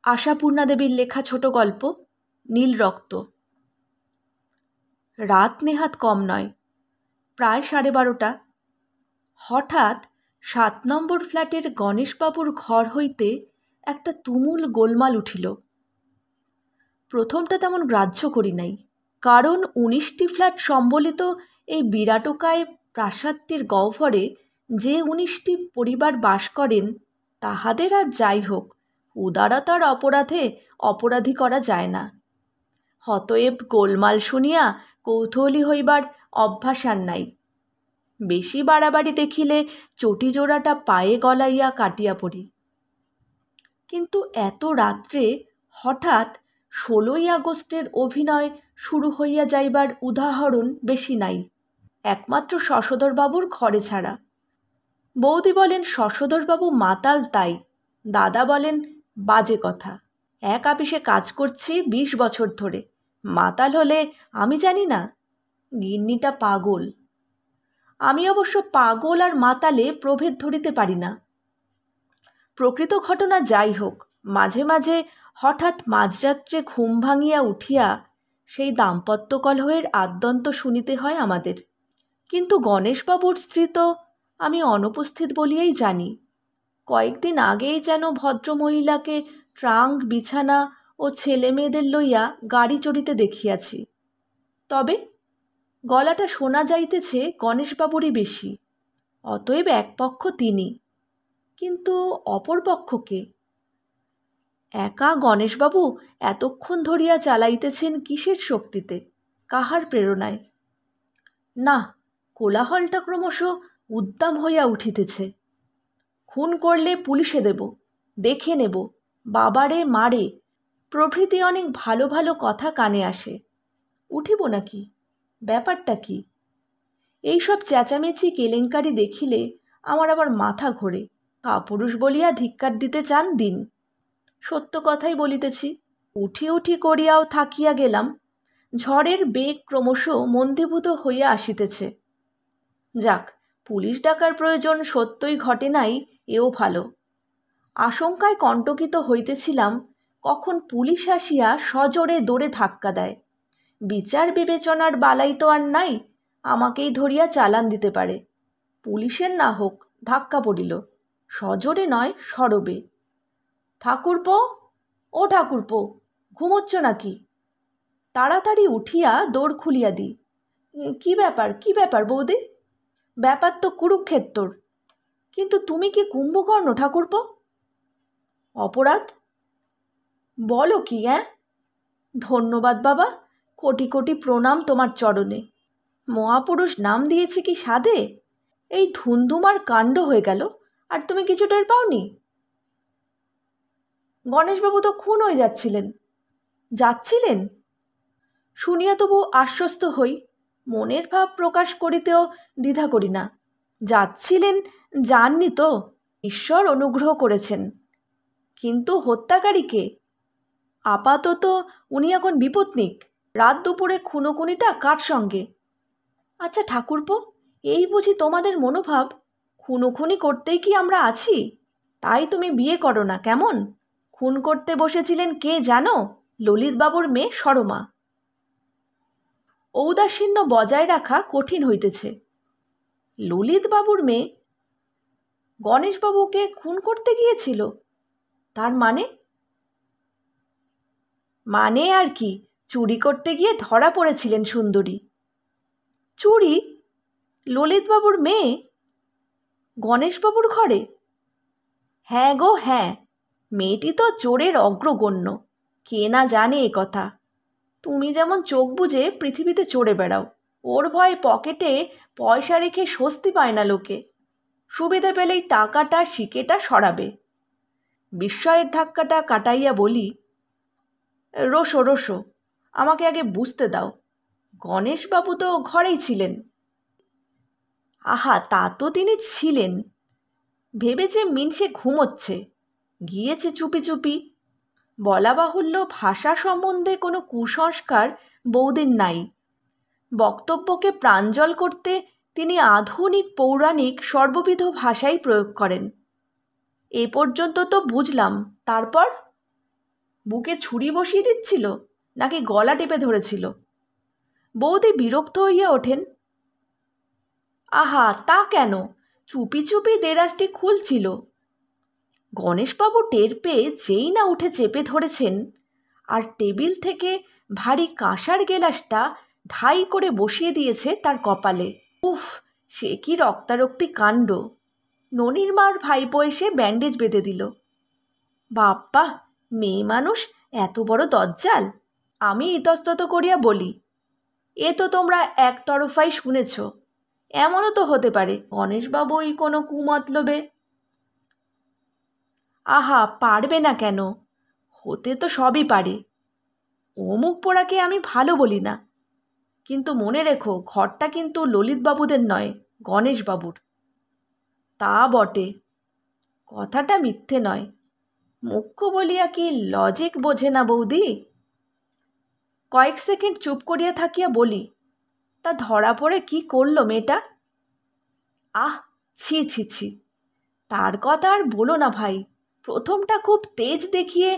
আশাপূর্ণা দেবীর লেখা ছোট গল্প নীল রক্ত। রাত নেহাত কম নয়, প্রায় 12:30। হঠাৎ 7 নম্বর ফ্ল্যাটের গণেশবাবুর ঘর হইতে একটা তুমুল গোলমাল উঠিল। প্রথমটা তেমন গ্রাহ্য করি নাই, কারণ 19টি ফ্ল্যাট সম্বলিত এই বিরাটকায় প্রাসাদটির গহ্বরে যে 19টি পরিবার বাস করেন, তাহাদের আর যাই হোক, উদারতার অপরাধে অপরাধী করা যায় না। অতএব গোলমাল শুনিয়া কৌতূহলী হইবার অভ্যাস আর নাই। বেশি বাড়াবাড়ি দেখিলে চটিজোড়াটা পায়ে গলাইয়া কাটিয়া পড়ি। কিন্তু এত রাত্রে হঠাৎ 16ই আগস্টের অভিনয় শুরু হইয়া যাইবার উদাহরণ বেশি নাই, একমাত্র শশধরবাবুর ঘরে ছাড়া। বৌদি বলেন শশধরবাবু মাতাল, তাই দাদা বলেন বাজে কথা। এক আপিসে কাজ করছি 20 বছর ধরে, মাতাল হলে আমি জানি না? গিন্নিটা পাগল। আমি অবশ্য পাগল আর মাতালে প্রভেদ ধরিতে পারি না। প্রকৃত ঘটনা যাই হোক, মাঝে মাঝে হঠাৎ মাঝরাত্রে ঘুম ভাঙিয়া উঠিয়া সেই দাম্পত্য কলহের আদ্যন্ত শুনিতে হয় আমাদের। কিন্তু গণেশবাবুর স্ত্রী তো আমি অনুপস্থিত বলিয়াই জানি। কয়েকদিন আগেই যেন ভদ্রমহিলাকে ট্রাঙ্ক, বিছানা ও ছেলে মেয়েদের লইয়া গাড়ি চড়িতে দেখিয়াছি। তবে গলাটা শোনা যাইতেছে গণেশবাবুরই বেশি। অতএব এক পক্ষ তিনি, কিন্তু অপর পক্ষ কে? একা গণেশবাবু এতক্ষণ ধরিয়া চালাইতেছেন কিসের শক্তিতে, কাহার প্রেরণায়? না, কোলাহলটা ক্রমশ উদ্দাম হইয়া উঠিতেছে। খুন করলে পুলিশে দেব, দেখে নেব, বাবারে মারে প্রভৃতি অনেক ভালো ভালো কথা কানে আসে। উঠিব নাকি? ব্যাপারটা কি? এইসব চেঁচামেচি কেলেঙ্কারি দেখিলে আমার আবার মাথা ঘোরে। কাপুরুষ বলিয়া ধিক্কার দিতে চান দিন, সত্য কথাই বলিতেছি। উঠি উঠি করিয়াও থাকিয়া গেলাম। ঝড়ের বেগ ক্রমশ মন্দীভূত হইয়া আসিতেছে। যাক, পুলিশ ডাকার প্রয়োজন সত্যই ঘটে নাই, এও ভালো। আশঙ্কায় কণ্টকিত হইতেছিলাম কখন পুলিশ আসিয়া সজোরে দৌড়ে ধাক্কা দেয়। বিচার বিবেচনার বালাই তো আর নাই, আমাকেই ধরিয়া চালান দিতে পারে। পুলিশের না হোক, ধাক্কা পড়িল, সজোরে নয় সরবে। ঠাকুরপো, ও ঠাকুরপো, ঘুমোচ্ছ নাকি? তাড়াতাড়ি উঠিয়া দৌড় খুলিয়া দিই। কি ব্যাপার, কি ব্যাপার বৌদি? ব্যাপার তো কুরুক্ষেত্তর। কিন্তু তুমি কি কুম্ভকর্ণ ঠাকুরপো? অপরাধ? বলো কি? ধন্যবাদ বাবা, কোটি কোটি প্রণাম তোমার চরণে। মহাপুরুষ নাম দিয়েছে কি সাধে? এই ধুন্ধুমার কাণ্ড হয়ে গেল, আর তুমি কিছু টের পাওনি? গণেশবাবু তো খুন হয়ে যাচ্ছিলেন। শুনিয়া তবু আশ্বস্ত হই, মনের ভাব প্রকাশ করিতেও দ্বিধা করি না। যাচ্ছিলেন, যাননি তো, ঈশ্বর অনুগ্রহ করেছেন। কিন্তু হত্যাকারীকে? আপাতত উনি এখন বিপত্নিক। রাত দুপুরে খুনোখুনিটা কার সঙ্গে? আচ্ছা ঠাকুরপো, এই বুঝি তোমাদের মনোভাব? খুনোখুনি করতেই কি আমরা আছি? তাই তুমি বিয়ে করো না কেমন? খুন করতে বসেছিলেন কে জানো? ললিতবাবুর মেয়ে সরমা। ঔদাসীন্য বজায় রাখা কঠিন হইতেছে। ললিতবাবুর মেয়ে গণেশবাবুকে খুন করতে গিয়েছিল? তার মানে আর কি, চুরি করতে গিয়ে ধরা পড়েছিলেন সুন্দরী। চুরি? ললিতবাবুর মেয়ে গণেশবাবুর ঘরে? হ্যাঁ গো হ্যাঁ, মেয়েটি তো চোরের অগ্রগণ্য। কে না জানে এ কথা। তুমি যেমন চোখ বুজে পৃথিবীতে চড়ে বেড়াও, ওর ভয়ে পকেটে পয়সা রেখে স্বস্তি পায় না লোকে। সুবিধে পেলেই টাকাটা শিকেটা সরাবে। বিস্ময়ের ধাক্কাটা কাটাইয়া বলি, রোসো, আমাকে আগে বুঝতে দাও। গণেশবাবু তো ঘরেই ছিলেন। আহা, তা তো তিনি ছিলেন। ভেবেছে মিনসে ঘুমোচ্ছে, গিয়েছে চুপি চুপি। বলা বাহুল্য, ভাষা সম্বন্ধে কোনো কুসংস্কার বৌদির নাই। বক্তব্যকে প্রাঞ্জল করতে তিনি আধুনিক পৌরাণিক সর্ববিধ ভাষাই প্রয়োগ করেন। এ পর্যন্ত তো বুঝলাম। তারপর? বুকে ছুরি বসিয়ে দিচ্ছিল নাকি গলা টিপে ধরেছিল? বৌদি বিরক্ত হইয়া ওঠেন। আহা, তা কেন? চুপি চুপি দেরাজটি খুলছিল। গণেশবাবু টের পেয়ে যেই না উঠে চেপে ধরেছেন, আর টেবিল থেকে ভারী কাঁসার গেলাসটা ঢাই করে বসিয়ে দিয়েছে তার কপালে। উফ, সে কি রক্তারক্তি কাণ্ড! ননির মার ভাইপো এসে ব্যান্ডেজ বেঁধে দিল। বাপ্পা, মেয়ে মানুষ এত বড় দজ্জাল! আমি ইতস্তত করিয়া বলি, এ তো তোমরা একতরফাই শুনেছ। এমনও তো হতে পারে গণেশবাবুই কোনো কুমতলবে। আহা, পারবে না কেন? হতে তো সবই পারে। অমুক পোড়াকে আমি ভালো বলি না, কিন্তু মনে রেখো ঘরটা কিন্তু ললিতবাবুদের নয়, গণেশবাবুর। তা বটে, কথাটা মিথ্যে নয়। মুখ্য বলিয়া কি লজিক বোঝে না বৌদি? কয়েক সেকেন্ড চুপ করিয়া থাকিয়া বলি, তা ধরা পড়ে কি করল মেয়েটা? আহ, ছি ছি ছি, তার কথা আর বলো না ভাই। প্রথমটা খুব তেজ দেখিয়ে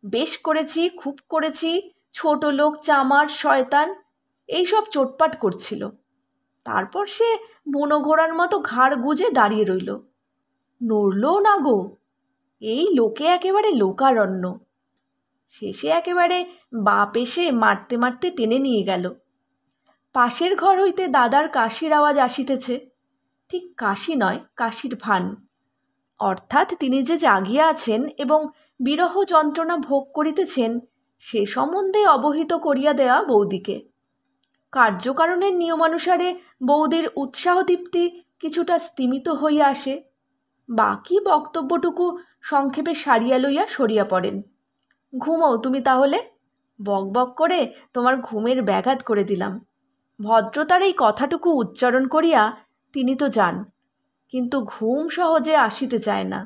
বেশ করেছি, খুব করেছি, ছোট লোক, চামার, শয়তান এইসব চোটপাট করছিল। তারপর সে বুনো ঘোড়ার মতো ঘাড় গুজে দাঁড়িয়ে রইল, নড়লও না গো। এই লোকে একেবারে লোকারণ্য। শেষে একেবারে বাপ এসে মারতে মারতে টেনে নিয়ে গেল। পাশের ঘর হইতে দাদার কাশির আওয়াজ আসিতেছে। ঠিক কাশি নয়, কাশির ভান। অর্থাৎ তিনি যে জাগিয়া আছেন এবং বিরহ যন্ত্রণা ভোগ করিতেছেন সে সম্বন্ধে অবহিত করিয়া দেয়া বৌদিকে। কার্যকারণের নিয়মানুসারে বৌদির উৎসাহদীপ্তি কিছুটা স্তিমিত হইয়া আসে। বাকি বক্তব্যটুকু সংক্ষেপে সারিয়া লইয়া সরিয়া পড়েন। ঘুমোও তুমি তাহলে, বক বক করে তোমার ঘুমের ব্যাঘাত করে দিলাম। ভদ্রতার এই কথাটুকু উচ্চারণ করিয়া তিনি তো যান, কিন্তু ঘুম সহজে আসিতে চায় না।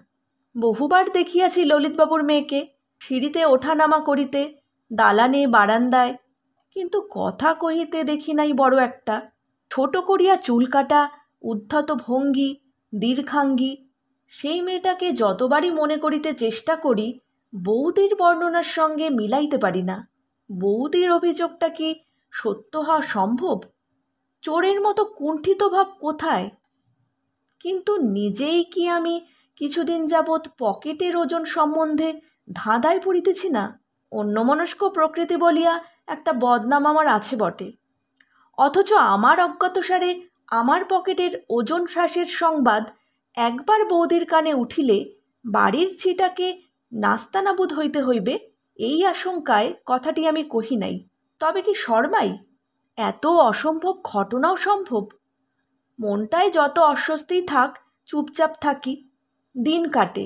বহুবার দেখিয়াছি ললিতবাবুর মেয়েকে সিঁড়িতে ওঠানামা করিতে, দালানে বারান্দায়, কিন্তু কথা কহিতে দেখি নাই বড় একটা। ছোট করিয়া চুল কাটা, উদ্ধত ভঙ্গি, দীর্ঘাঙ্গী। সেই মেয়েটাকে যতবারই মনে করিতে চেষ্টা করি বৌদির বর্ণনার সঙ্গে মিলাইতে পারি না। বৌদির অভিযোগটা কি সত্য হওয়া সম্ভব? চোরের মতো কুণ্ঠিত ভাব কোথায়? কিন্তু নিজেই কি আমি কিছুদিন যাবৎ পকেটের ওজন সম্বন্ধে ধাঁধায় পড়িতেছি না? অন্যমনস্ক প্রকৃতি বলিয়া একটা বদনাম আমার আছে বটে, অথচ আমার অজ্ঞাতসারে আমার পকেটের ওজন হ্রাসের সংবাদ একবার বৌদির কানে উঠিলে বাড়ির ছিটাকে নাস্তানাবুদ হইতে হইবে, এই আশঙ্কায় কথাটি আমি কহি নাই। তবে কি শর্মাই? এত অসম্ভব ঘটনাও সম্ভব? মনটায় যত অস্বস্তিই থাক, চুপচাপ থাকি, দিন কাটে।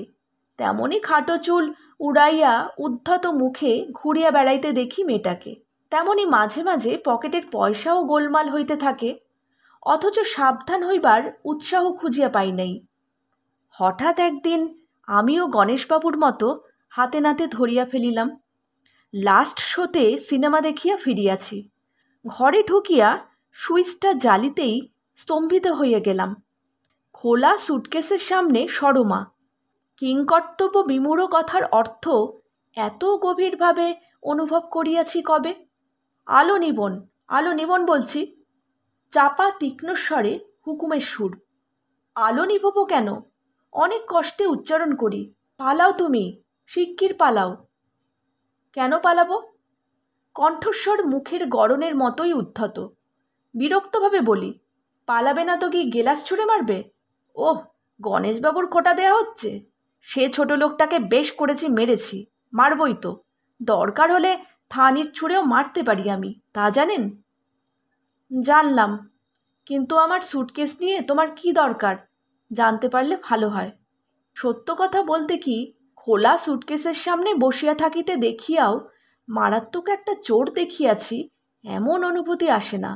তেমনই খাটো চুল উড়াইয়া উদ্ধত মুখে ঘুরিয়া বেড়াইতে দেখি মেয়েটাকে। তেমনি মাঝে মাঝে পকেটের পয়সাও গোলমাল হইতে থাকে, অথচ সাবধান হইবার উৎসাহ খুঁজিয়া পাই নাই। হঠাৎ একদিন আমিও গণেশবাবুর মতো হাতে নাতে ধরিয়া ফেলিলাম। লাস্ট শোতে সিনেমা দেখিয়া ফিরিয়াছি। ঘরে ঢুকিয়া সুইচটা জ্বালিতেই স্তম্ভিত হইয়া গেলাম। খোলা সুটকেসের সামনে সরমা। কিংকর্তব্য বিমূঢ় কথার অর্থ এত গভীরভাবে অনুভব করিয়াছি কবে? আলো নিবন, আলো নিবন বলছি। চাপা তীক্ষ্ণস্বরে হুকুমের সুর। আলো নিভব কেন? অনেক কষ্টে উচ্চারণ করি। পালাও তুমি, শিগগির পালাও। কেন পালাবো? কণ্ঠস্বর মুখের গড়নের মতোই উদ্ধত। বিরক্তভাবে বলি, পালাবে না তো কি গেলাস ছুঁড়ে মারবে? ওহ, গণেশবাবুর খোঁটা দেয়া হচ্ছে? সে ছোট লোকটাকে বেশ করেছি মেরেছি, মারবই তো। দরকার হলে থানির ছুঁড়েও মারতে পারি আমি, তা জানেন? জানলাম, কিন্তু আমার সুটকেস নিয়ে তোমার কি দরকার জানতে পারলে ভালো হয়। সত্য কথা বলতে কি, খোলা সুটকেসের সামনে বসিয়া থাকিতে দেখিয়াও মারাত্মক একটা চোর দেখিয়াছি এমন অনুভূতি আসে না।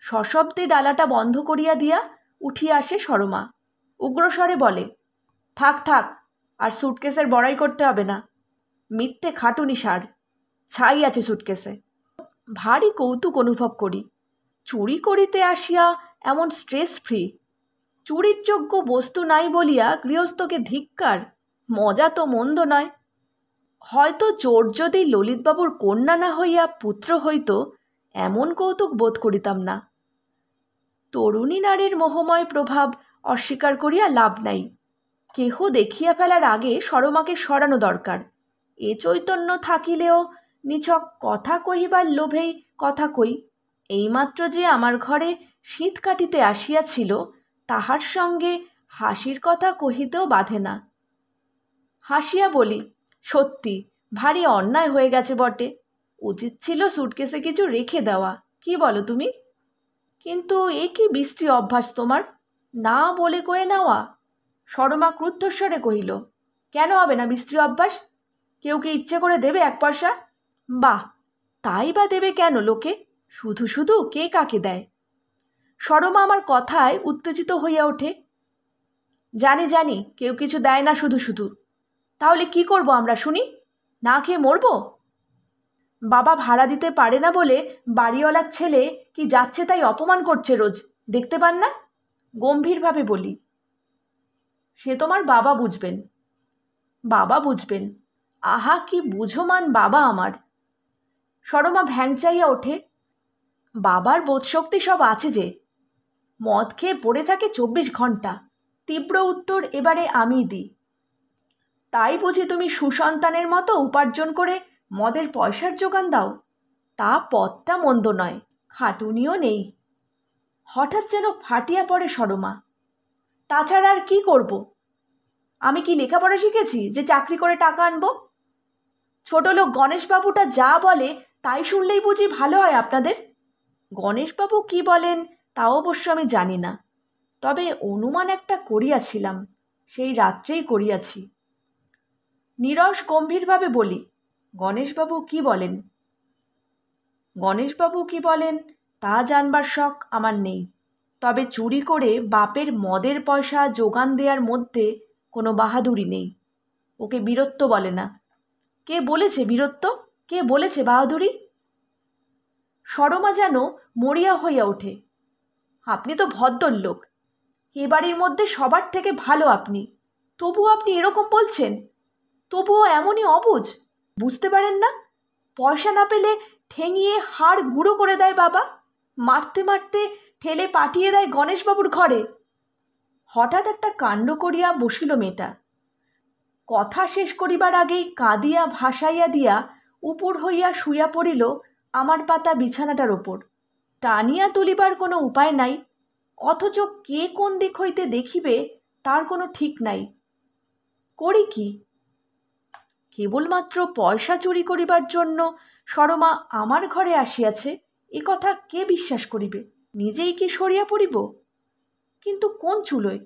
সশব্দে ডালাটা বন্ধ করিয়া দিয়া উঠিয়া আসে সরমা। উগ্রস্বরে বলে, থাক থাক, আর সুটকেসের বড়াই করতে হবে না। মিথ্যে খাটুনি সার, ছাই আছে সুটকেসে। ভারী কৌতুক অনুভব করি। চুরি করিতে আসিয়া এমন স্ট্রেস ফ্রি। চুরির যোগ্য বস্তু নাই বলিয়া গৃহস্থকে ধিক্কার, মজা তো মন্দ নয়। হয়তো চোর যদি ললিতবাবুর কন্যা না হইয়া পুত্র হইত, এমন কৌতুক বোধ করিতাম না। তরুণী নারীর মোহময় প্রভাব অস্বীকার করিয়া লাভ নাই। কেহ দেখিয়া ফেলার আগে সরমাকে সরানো দরকার। এ চৈতন্য থাকিলেও নিছক কথা কহিবার লোভেই কথা কই। এইমাত্র যে আমার ঘরে শীত কাটিতে আসিয়াছিল, তাহার সঙ্গে হাসির কথা কহিতেও বাধে না। হাসিয়া বলি, সত্যি ভারী অন্যায় হয়ে গেছে বটে, উচিত ছিল সুটকেসে কিছু রেখে দেওয়া। কি বলো তুমি? কিন্তু এ কি বিশ্রী অভ্যাস তোমার, না বলে কয়ে নেওয়া। সরমা ক্রুদ্ধস্বরে কহিল, কেন হবে না বিশ্রী অভ্যাস? কেউ কি ইচ্ছে করে দেবে 1 পয়সা? বাহ, তাই বা দেবে কেন লোকে? শুধু শুধু কে কাকে দেয়? সরমা আমার কথায় উত্তেজিত হইয়া ওঠে। জানি জানি কেউ কিছু দেয় না শুধু শুধু। তাহলে কি করব আমরা শুনি? না খেয়ে মরব? বাবা ভাড়া দিতে পারে না বলে বাড়িওয়ালার ছেলে কি যাচ্ছে তাই অপমান করছে রোজ, দেখতে পান না? গম্ভীরভাবে বলি। সে তোমার বাবা বুঝবেন। বাবা বুঝবেন? আহা, কি বুঝোমান বাবা আমার! সরমা ভ্যাংচাইয়া ওঠে। বাবার বোধশক্তি সব আছে যে, মদ খেয়ে পড়ে থাকে 24 ঘন্টা। তীব্র উত্তর এবারে আমিই দিই। তাই বুঝি তুমি সুসন্তানের মতো উপার্জন করে মদের পয়সার যোগান দাও? তা পথটা মন্দ নয়, খাটুনিও নেই। হঠাৎ যেন ফাটিয়া পড়ে সরমা। তাছাড়া আর কি করব? আমি কি লেখাপড়া শিখেছি যে চাকরি করে টাকা আনবো? ছোট লোক গণেশবাবুটা যা বলে তাই শুনলেই বুঝি ভালো হয় আপনাদের? গণেশবাবু কি বলেন তা অবশ্য আমি জানি না, তবে অনুমান একটা করিয়াছিলাম, সেই রাত্রেই করিয়াছি। নীরস গম্ভীরভাবে বলি, গণেশবাবু কি বলেন? গণেশবাবু কি বলেন তা জানবার শখ আমার নেই, তবে চুরি করে বাপের মদের পয়সা যোগান দেওয়ার মধ্যে কোনো বাহাদুরি নেই। ওকে বীরত্ব বলে না। কে বলেছে বীরত্ব? কে বলেছে বাহাদুরি? সরমা যেন মরিয়া হইয়া ওঠে। আপনি তো ভদ্রলোক, এ বাড়ির মধ্যে সবার থেকে ভালো আপনি, তবুও আপনি এরকম বলছেন? তবুও এমনই অবুঝ, বুঝতে পারেন না? পয়সা না পেলে ঠেঙিয়ে হাড় গুঁড়ো করে দেয় বাবা, মারতে মারতে ঠেলে পাঠিয়ে দেয় গণেশবাবুর ঘরে। হঠাৎ একটা কাণ্ড করিয়া বসিল মেয়েটা। কথা শেষ করিবার আগেই কাঁদিয়া ভাসাইয়া দিয়া উপুর হইয়া শুইয়া পড়িল আমার পাতা বিছানাটার ওপর। টানিয়া তুলিবার কোনো উপায় নাই, অথচ কে কোন দিক হইতে দেখিবে তার কোনো ঠিক নাই। করি কি? কেবলমাত্র পয়সা চুরি করিবার জন্য সরমা আমার ঘরে আসিয়াছে, এ কথা কে বিশ্বাস করিবে? নিজেই কি সরিয়া পড়িব? কিন্তু কোন চুলোয়?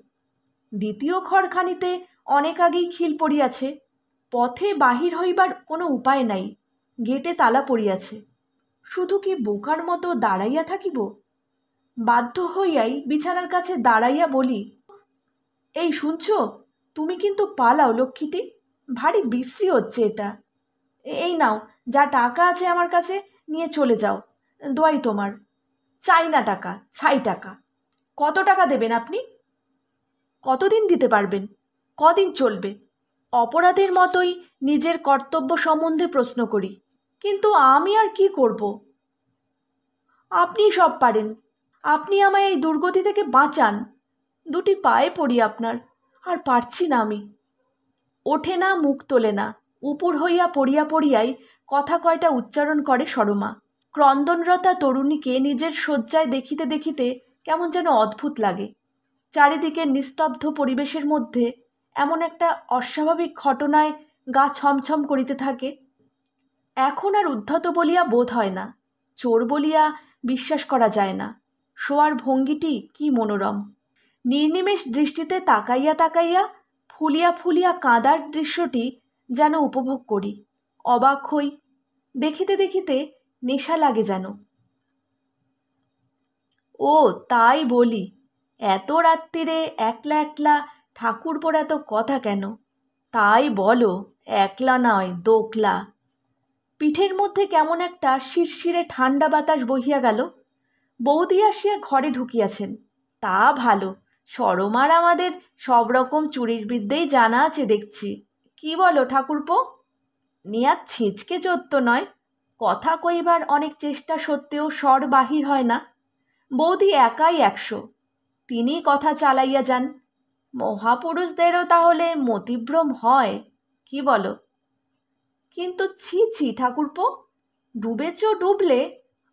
দ্বিতীয় ঘরখানিতে অনেক আগেই খিল পড়িয়াছে, পথে বাহির হইবার কোনো উপায় নাই, গেটে তালা পড়িয়াছে। শুধু কি বোকার মতো দাঁড়াইয়া থাকিব? বাধ্য হইয়াই বিছানার কাছে দাঁড়াইয়া বলি, এই শুনছ? তুমি কিন্তু পালাও লক্ষ্মীটি, ভারী বিশ্রী হচ্ছে এটা। এই নাও, যা টাকা আছে আমার কাছে নিয়ে চলে যাও, দোয়াই তোমার। চাই না টাকা, ছাই টাকা। কত টাকা দেবেন আপনি? কতদিন দিতে পারবেন? কদিন চলবে? অপরাধের মতোই নিজের কর্তব্য সম্বন্ধে প্রশ্ন করি। কিন্তু আমি আর কি করব? আপনিই সব পারেন, আপনি আমায় এই দুর্গতি থেকে বাঁচান। দুটি পায়ে পড়ি আপনার, আর পারছি না আমি। ওঠে না, মুখ তোলে না, উপুর হইয়া পড়িয়া পড়িয়াই কথা কয়টা উচ্চারণ করে সরমা। ক্রন্দনরতা তরুণীকে নিজের শয্যায় দেখিতে দেখিতে কেমন যেন অদ্ভুত লাগে। চারিদিকের নিস্তব্ধ পরিবেশের মধ্যে এমন একটা অস্বাভাবিক ঘটনায় গা ছমছম করিতে থাকে। এখন আর উদ্ধত বলিয়া বোধ হয় না, চোর বলিয়া বিশ্বাস করা যায় না। শোয়ার ভঙ্গিটি কি মনোরম! নির্নিমেষ দৃষ্টিতে তাকাইয়া তাকাইয়া ফুলিয়া ফুলিয়া কাঁদার দৃশ্যটি যেন উপভোগ করি, অবাক হই। দেখিতে দেখিতে নেশা লাগে যেন। ও তাই বলি, এত রাত্রিরে একলা একলা ঠাকুরপোর এত কথা কেন? তাই বলো, একলা নয়, দোকলা। পিঠের মধ্যে কেমন একটা শিরশিরে ঠান্ডা বাতাস বহিয়া গেল। বৌদি আসিয়া ঘরে ঢুকিয়াছেন, তা ভালো। সরমার আমাদের সব রকম চুরির বিদ্যেই জানা আছে দেখছি। কি বলো ঠাকুরপো? নেয়ার ছিঁচকে চোদ্দ নয়, কথা কইবার অনেক চেষ্টা সত্ত্বেও স্বর বাহির হয় না। বৌদি একাই 100, তিনি কথা চালাইয়া যান। মহাপুরুষদেরও তাহলে মতিভ্রম হয়, কি বলো? কিন্তু ছি ছি ঠাকুরপো, ডুবেছ ডুবলে,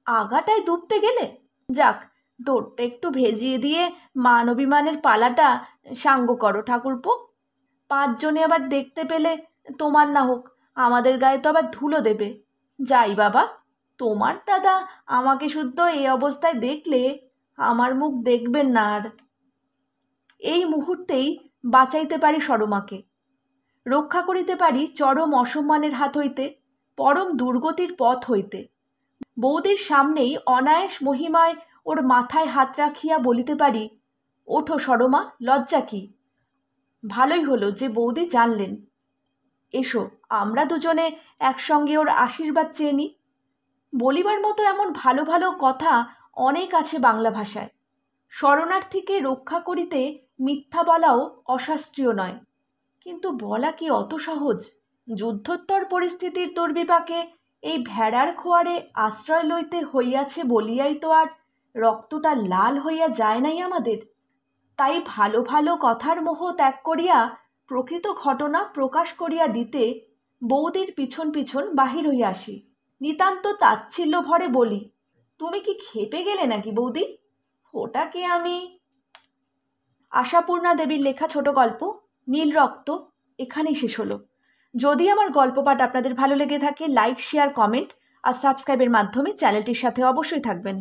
আগাটায় ডুবতে গেলে। যাক, দৌড়টা একটু ভেজিয়ে দিয়ে মান অভিমানের পালাটা সাঙ্গ করো ঠাকুরপো। 5 জনে আবার দেখতে পেলে তোমার না হোক, আমাদের গায়ে তো আবার ধুলো দেবে। যাই বাবা, তোমার দাদা আমাকে শুদ্ধ এই অবস্থায় দেখলে আমার মুখ দেখবেন না আর। এই মুহূর্তেই বাঁচাইতে পারি সরমাকে, রক্ষা করিতে পারি চরম অসম্মানের হাত হইতে, পরম দুর্গতির পথ হইতে। বৌদির সামনেই অনায়াস মহিমায় ওর মাথায় হাত রাখিয়া বলিতে পারি, ওঠো সরমা, লজ্জা কি? ভালোই হলো যে বৌদি জানলেন। এসো, আমরা দুজনে একসঙ্গে ওর আশীর্বাদ চেয়ে নিই। বলিবার মতো এমন ভালো ভালো কথা অনেক আছে বাংলা ভাষায়। শরণার্থীকে রক্ষা করিতে মিথ্যা বলাও অশাস্ত্রীয় নয়, কিন্তু বলা কি অত সহজ? যুদ্ধোত্তর পরিস্থিতির দুর্বিপাকে এই ভেড়ার খোয়ারে আশ্রয় লইতে হইয়াছে বলিয়াই তো আর রক্তটা লাল হইয়া যায় নাই আমাদের। তাই ভালো ভালো কথার মোহ ত্যাগ করিয়া প্রকৃত ঘটনা প্রকাশ করিয়া দিতে বৌদির পিছন পিছন বাহির হইয়া আসি। নিতান্ত তাচ্ছিল্য ভরে বলি, তুমি কি খেপে গেলে নাকি বৌদি? ওটাকে আমি। আশাপূর্ণা দেবীর লেখা ছোট গল্প নীল রক্ত এখানেই শেষ হলো। যদি আমার গল্প পাঠ আপনাদের ভালো লেগে থাকে, লাইক, শেয়ার, কমেন্ট আর সাবস্ক্রাইবের মাধ্যমে চ্যানেলটির সাথে অবশ্যই থাকবেন।